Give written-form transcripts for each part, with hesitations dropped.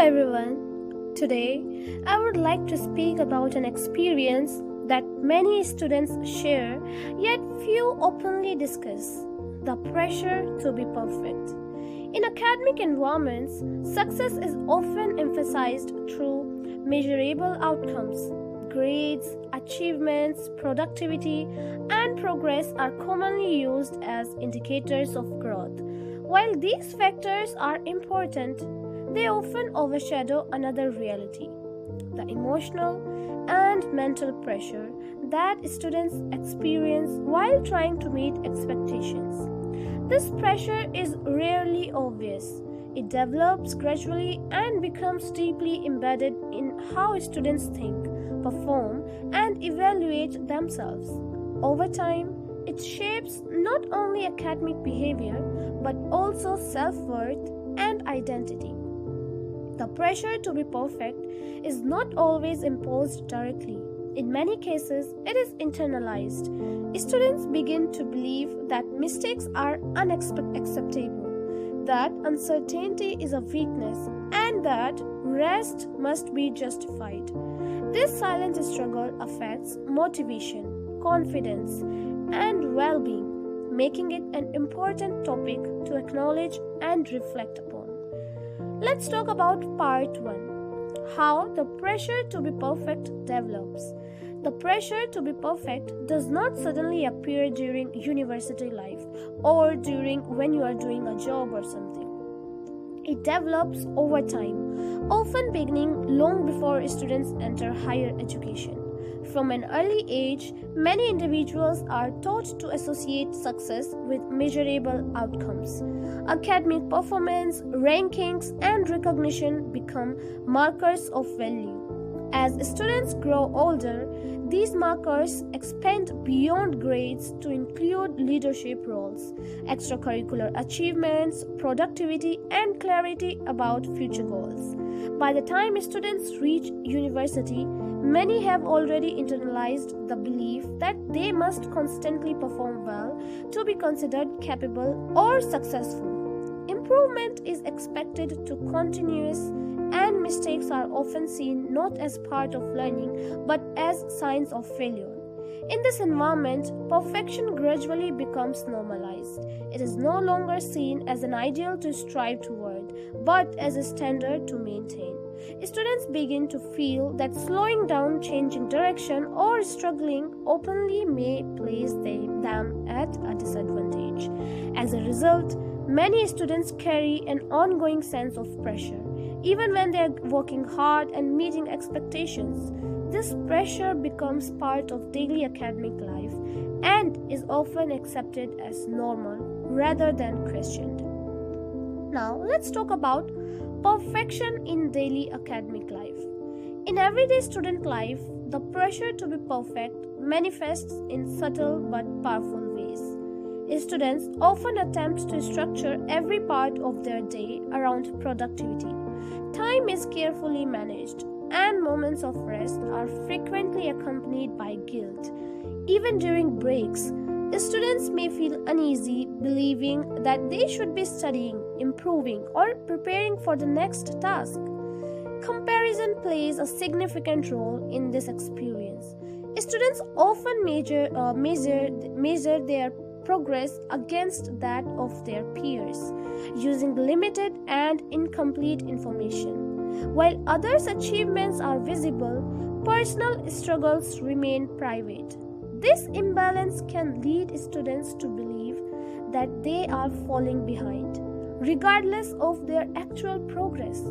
everyone. Today, I would like to speak about an experience that many students share yet few openly discuss: the pressure to be perfect. In academic environments, success is often emphasized through measurable outcomes. Grades, achievements, productivity, and progress are commonly used as indicators of growth. While these factors are important, they often overshadow another reality: the emotional and mental pressure that students experience while trying to meet expectations. This pressure is rarely obvious. It develops gradually and becomes deeply embedded in how students think, perform, and evaluate themselves. Over time, it shapes not only academic behavior but also self worth and identity. The pressure to be perfect is not always imposed directly. In many cases, it is internalized. Students begin to believe that mistakes are unacceptable, that uncertainty is a weakness, and that rest must be justified. This silent struggle affects motivation, confidence, and well being, making it an important topic to acknowledge and reflect upon. Let's talk about part 1: how the pressure to be perfect develops. The pressure to be perfect does not suddenly appear during university life or during when you are doing a job or something. It develops over time, often beginning long before students enter higher education. From an early age, many individuals are taught to associate success with measurable outcomes. Academic performance, rankings, and recognition become markers of value. As students grow older, these markers expand beyond grades to include leadership roles, extracurricular achievements, productivity, and clarity about future goals. By the time students reach university, many have already internalized the belief that they must constantly perform well to be considered capable or successful. Improvement is expected to continuous, and mistakes are often seen not as part of learning but as signs of failure. In this environment, perfection gradually becomes normalized. It is no longer seen as an ideal to strive toward, but as a standard to maintain. Students begin to feel that slowing down, changing direction, or struggling openly may place them at a disadvantage. As a result, many students carry an ongoing sense of pressure. Even when they are working hard and meeting expectations, this pressure becomes part of daily academic life and is often accepted as normal rather than questioned. Now, let's talk about perfection in daily academic life. In everyday student life, the pressure to be perfect manifests in subtle but powerful ways. Students often attempt to structure every part of their day around productivity. Time is carefully managed, and moments of rest are frequently accompanied by guilt. Even during breaks, students may feel uneasy, believing that they should be studying, improving, or preparing for the next task. Comparison plays a significant role in this experience. Students often measure their progress against that of their peers, using limited and incomplete information. While others' achievements are visible, personal struggles remain private. This imbalance can lead students to believe that they are falling behind, regardless of their actual progress.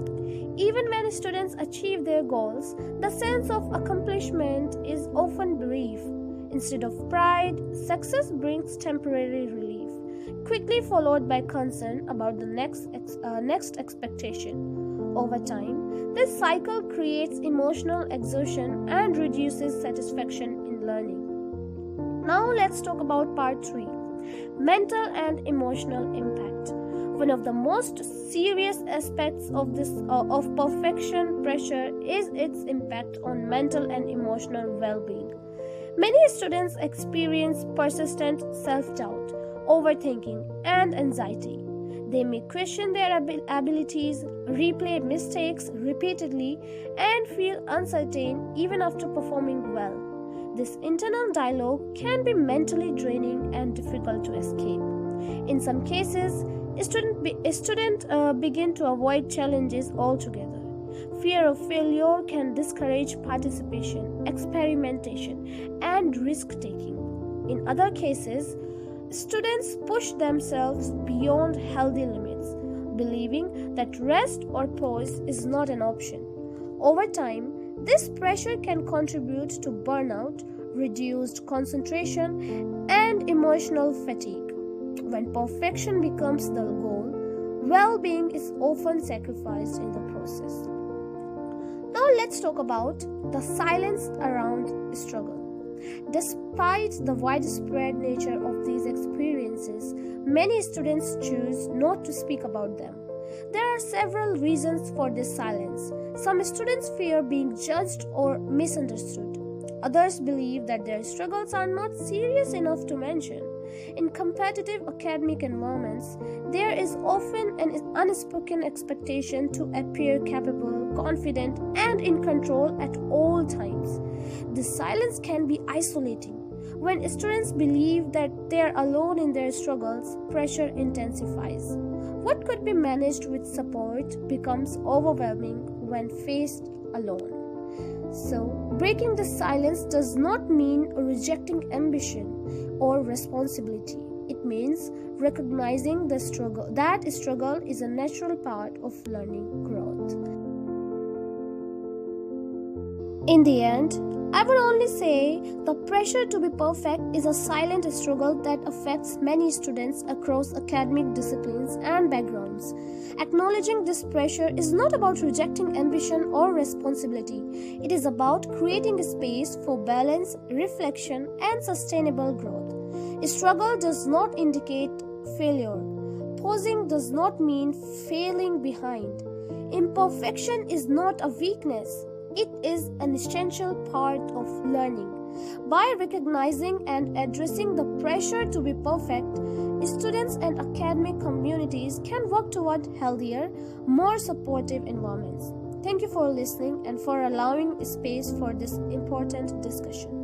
Even when students achieve their goals, the sense of accomplishment is often brief. Instead of pride, success brings temporary relief, quickly followed by concern about the next expectation. Over time, this cycle creates emotional exhaustion and reduces satisfaction in learning. Now let's talk about part 3: mental and emotional impact. One of the most serious aspects of perfection pressure is its impact on mental and emotional well-being. Many students experience persistent self-doubt, overthinking, and anxiety. They may question their abilities, replay mistakes repeatedly, and feel uncertain even after performing well. This internal dialogue can be mentally draining and difficult to escape. In some cases, students begin to avoid challenges altogether. Fear of failure can discourage participation, experimentation, and risk taking. In other cases, students push themselves beyond healthy limits, believing that rest or pause is not an option. Over time, this pressure can contribute to burnout, reduced concentration, and emotional fatigue. When perfection becomes the goal, well-being is often sacrificed in the process. Now let's talk about the silence around struggle. Despite the widespread nature of these experiences, many students choose not to speak about them. There are several reasons for this silence. Some students fear being judged or misunderstood. Others believe that their struggles are not serious enough to mention. In competitive academic environments, there is often an unspoken expectation to appear capable, confident, and in control at all times. This silence can be isolating. When students believe that they are alone in their struggles, pressure intensifies. What could be managed with support becomes overwhelming when faced alone. So, breaking the silence does not mean rejecting ambition or responsibility. It means recognizing that struggle is a natural part of learning growth. In the end, I would only say the pressure to be perfect is a silent struggle that affects many students across academic disciplines and backgrounds. Acknowledging this pressure is not about rejecting ambition or responsibility. It is about creating a space for balance, reflection, and sustainable growth. Struggle does not indicate failure. Pausing does not mean failing behind. Imperfection is not a weakness. It is an essential part of learning. By recognizing and addressing the pressure to be perfect, students and academic communities can work toward healthier, more supportive environments. Thank you for listening and for allowing space for this important discussion.